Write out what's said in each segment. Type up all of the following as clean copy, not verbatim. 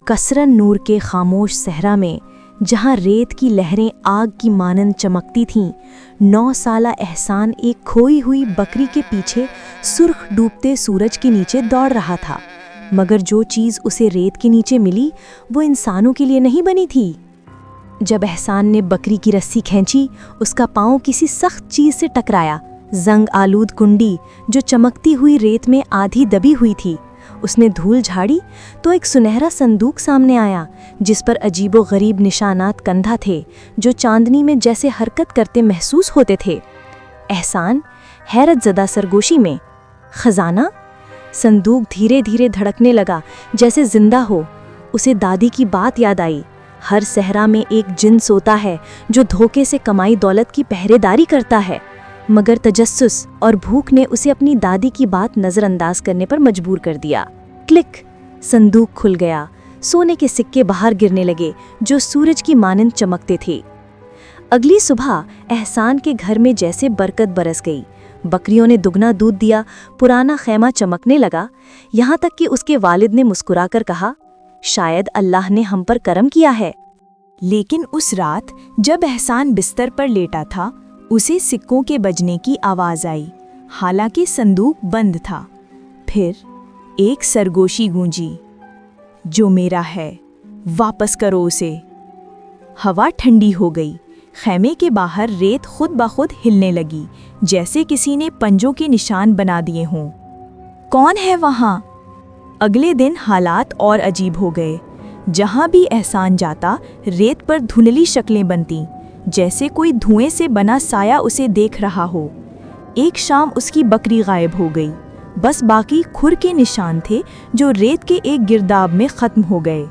कसरन नूर के खामोश सहरा में, जहाँ रेत की लहरें आग की मानंद चमकती थीं, 9 साला एहसान एक खोई हुई बकरी के पीछे सुर्ख डूबते सूरज के नीचे दौड़ रहा था। मगर जो चीज़ उसे रेत के नीचे मिली वो इंसानों के लिए नहीं बनी थी। जब एहसान ने बकरी की रस्सी खींची, उसका पाँव किसी सख्त चीज़ से टकराया। जंग आलूद कुंडी जो चमकती हुई रेत में आधी दबी हुई थी। उसने धूल झाड़ी तो एक सुनहरा संदूक सामने आया, जिस पर अजीबो गरीब निशानात कंधा थे, जो चांदनी में जैसे हरकत करते महसूस होते थे। एहसान हैरत ज़दा सरगोशी में, खजाना? संदूक धीरे धीरे धड़कने लगा, जैसे जिंदा हो। उसे दादी की बात याद आई, हर सहरा में एक जिन सोता है जो धोखे से कमाई दौलत की पहरेदारी करता है। मगर तजस्सुस और भूख ने उसे अपनी दादी की बात नज़रअंदाज करने पर मजबूर कर दिया। क्लिक! संदूक खुल गया। सोने के सिक्के बाहर गिरने लगे, जो सूरज की मानंद चमकते थे। अगली सुबह एहसान के घर में जैसे बरकत बरस गई। बकरियों ने दुगना दूध दिया, पुराना खैमा चमकने लगा, यहाँ तक कि उसके वालिद ने मुस्कुराकर कहा, शायद अल्लाह ने हम पर करम किया है। लेकिन उस रात जब एहसान बिस्तर पर लेटा था, उसे सिक्कों के बजने की आवाज़ आई। हालांकि संदूक बंद था। फिर एक सरगोशी गूंजी, जो मेरा है, वापस करो उसे। हवा ठंडी हो गई। खैमे के बाहर रेत खुद ब खुद हिलने लगी, जैसे किसी ने पंजों के निशान बना दिए हों। कौन है वहाँ? अगले दिन हालात और अजीब हो गए। जहाँ भी एहसान जाता, रेत पर धुंधली शक्लें बनती, जैसे कोई धुएं से बना साया उसे देख रहा हो। एक शाम उसकी बकरी गायब हो गई। बस बाकी खुर के निशान थे, जो रेत के एक गिरदाब में ख़त्म हो गए।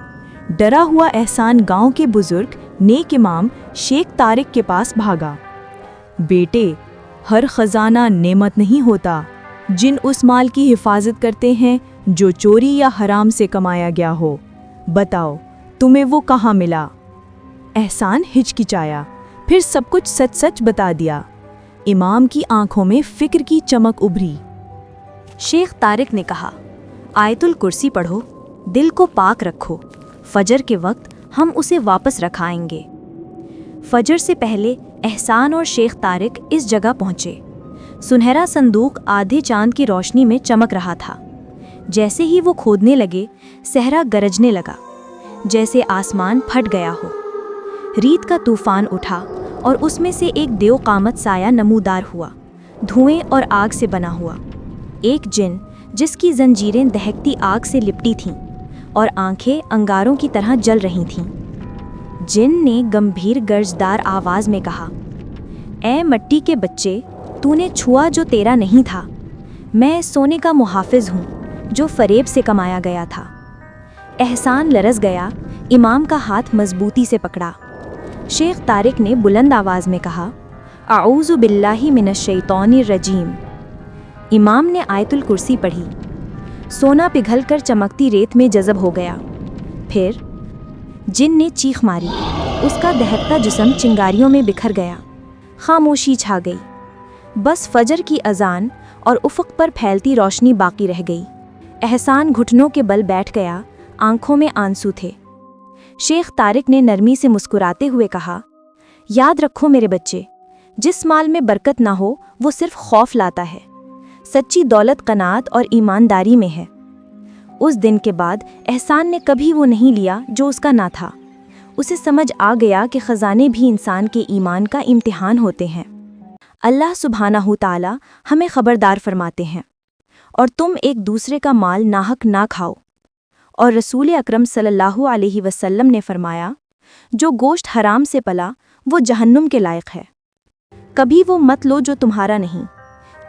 डरा हुआ एहसान गांव के बुजुर्ग नेक इमाम शेख तारिक के पास भागा। बेटे, हर खजाना नेमत नहीं होता। जिन उस माल की हिफाजत करते हैं जो चोरी या हराम से कमाया गया हो। बताओ, तुम्हें वो कहाँ मिला? एहसान हिचकिचाया, फिर सब कुछ सच सच बता दिया। इमाम की आंखों में फिक्र की चमक उभरी। शेख तारिक ने कहा, आयतुल कुर्सी पढ़ो, दिल को पाक रखो। फजर के वक्त हम उसे वापस रखाएंगे। फजर से पहले एहसान और शेख तारिक इस जगह पहुंचे। सुनहरा संदूक आधे चांद की रोशनी में चमक रहा था। जैसे ही वो खोदने लगे, सहरा गरजने लगा, जैसे आसमान फट गया हो। रीत का तूफान उठा और उसमें से एक देवकामत साया नमूदार हुआ, धुएं और आग से बना हुआ। एक जिन जिसकी जंजीरें दहकती आग से लिपटी थीं और आंखें अंगारों की तरह जल रही थीं। जिन ने गंभीर गर्जदार आवाज़ में कहा, ऐ मट्टी के बच्चे, तूने छुआ जो तेरा नहीं था। मैं सोने का मुहाफिज हूँ जो फरेब से कमाया गया था। एहसान लरस गया, इमाम का हाथ मजबूती से पकड़ा। शेख तारिक ने बुलंद आवाज़ में कहा, आऊज़ु बिल्लाहि मिनश शैतानिर रजीम। इमाम ने आयतुल कुर्सी पढ़ी। सोना पिघलकर चमकती रेत में जज़ब हो गया। फिर जिन ने चीख मारी, उसका दहकता जिस्म चिंगारियों में बिखर गया। खामोशी छा गई। बस फजर की अजान और उफ़क़ पर फैलती रोशनी बाकी रह गई। एहसान घुटनों के बल बैठ गया, आंखों में आंसू थे। शेख तारिक ने नरमी से मुस्कुराते हुए कहा, याद रखो मेरे बच्चे, जिस माल में बरकत ना हो वो सिर्फ खौफ लाता है। सच्ची दौलत कनात और ईमानदारी में है। उस दिन के बाद एहसान ने कभी वो नहीं लिया जो उसका ना था। उसे समझ आ गया कि ख़जाने भी इंसान के ईमान का इम्तिहान होते हैं। अल्लाह सुब्हानहू ताला हमें ख़बरदार फरमाते हैं, और तुम एक दूसरे का माल नाहक ना खाओ। और रसूल अकरम सल्लल्लाहु अलैहि वसल्लम ने फरमाया, जो गोश्त हराम से पला वो जहन्नुम के लायक है। कभी वो मत लो जो तुम्हारा नहीं,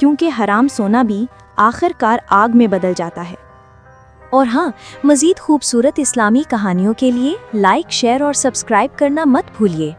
क्योंकि हराम सोना भी आखिरकार आग में बदल जाता है। और हाँ, मज़ीद खूबसूरत इस्लामी कहानियों के लिए लाइक, शेयर और सब्सक्राइब करना मत भूलिए।